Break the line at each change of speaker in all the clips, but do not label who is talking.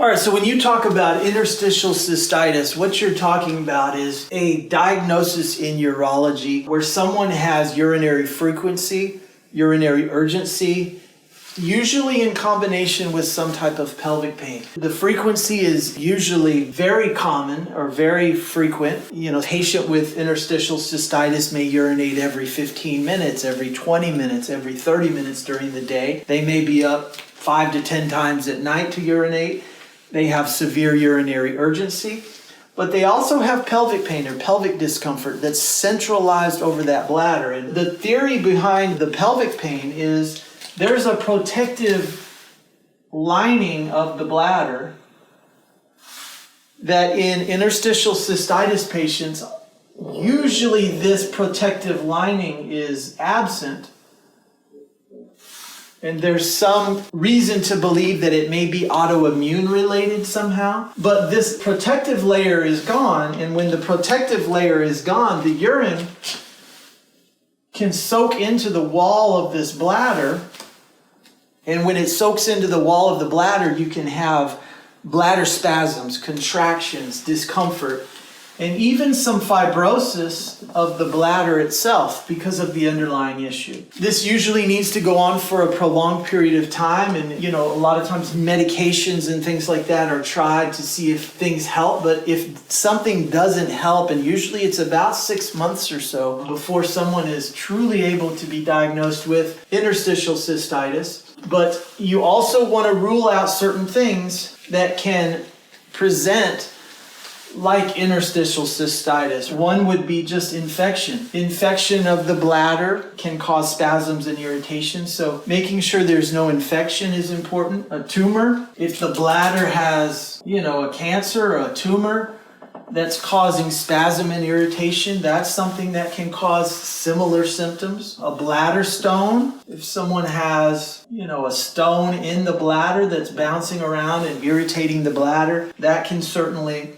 All right, so when you talk about interstitial cystitis, what you're talking about is a diagnosis in urology where someone has urinary frequency, urinary urgency, usually in combination with some type of pelvic pain. The frequency is usually very common or very frequent. A patient with interstitial cystitis may urinate every 15 minutes, every 20 minutes, every 30 minutes during the day. They may be up 5 to 10 times at night to urinate. They have severe urinary urgency, but they also have pelvic pain or pelvic discomfort that's centralized over that bladder. And the theory behind the pelvic pain is there's a protective lining of the bladder that in interstitial cystitis patients, usually this protective lining is absent. And there's some reason to believe that it may be autoimmune related somehow. But this protective layer is gone, and when the protective layer is gone, the urine can soak into the wall of this bladder. And when it soaks into the wall of the bladder, you can have bladder spasms, contractions, discomfort, and even some fibrosis of the bladder itself because of the underlying issue. This usually needs to go on for a prolonged period of time, and a lot of times medications and things like that are tried to see if things help, but if something doesn't help, and usually it's about 6 months or so before someone is truly able to be diagnosed with interstitial cystitis. But you also want to rule out certain things that can present like interstitial cystitis. One would be just infection. Infection of the bladder can cause spasms and irritation, so making sure there's no infection is important. A tumor, if the bladder has, a cancer or a tumor that's causing spasm and irritation, that's something that can cause similar symptoms. A bladder stone, if someone has, a stone in the bladder that's bouncing around and irritating the bladder, that can certainly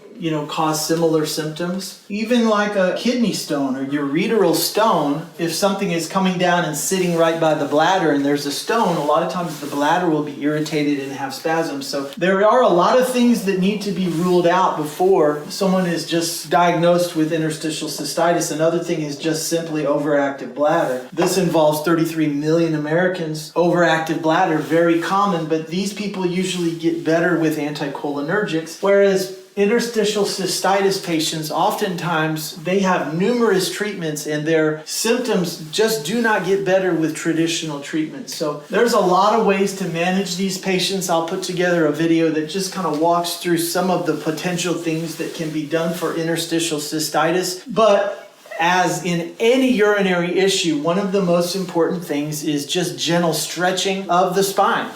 cause similar symptoms. Even like a kidney stone or ureteral stone, if something is coming down and sitting right by the bladder and there's a stone, a lot of times the bladder will be irritated and have spasms. So there are a lot of things that need to be ruled out before someone is just diagnosed with interstitial cystitis. Another thing is just simply overactive bladder. This involves 33 million Americans. Overactive bladder, very common, but these people usually get better with anticholinergics, whereas interstitial cystitis patients, oftentimes they have numerous treatments and their symptoms just do not get better with traditional treatments. So there's a lot of ways to manage these patients. I'll put together a video that just kind of walks through some of the potential things that can be done for interstitial cystitis. But as in any urinary issue, one of the most important things is just gentle stretching of the spine.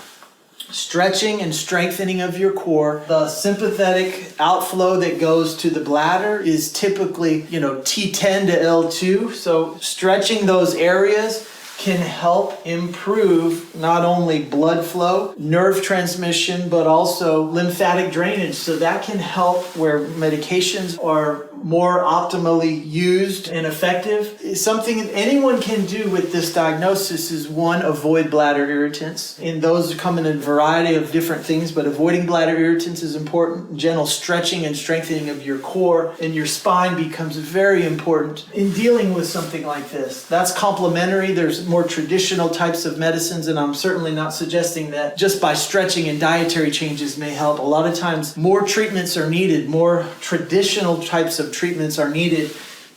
Stretching and strengthening of your core. The sympathetic outflow that goes to the bladder is typically, T10 to L2. So stretching those areas can help improve not only blood flow, nerve transmission, but also lymphatic drainage. So that can help where medications are more optimally used and effective. Something anyone can do with this diagnosis is, one, avoid bladder irritants. And those come in a variety of different things, but avoiding bladder irritants is important. Gentle stretching and strengthening of your core and your spine becomes very important in dealing with something like this. That's complementary. There's more traditional types of medicines, and I'm certainly not suggesting that just by stretching and dietary changes may help. A lot of times more treatments are needed, more traditional types of treatments are needed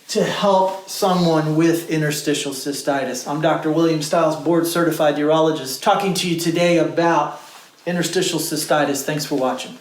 to help someone with interstitial cystitis. I'm Dr. William Stiles, board certified urologist, talking to you today about interstitial cystitis. Thanks for watching.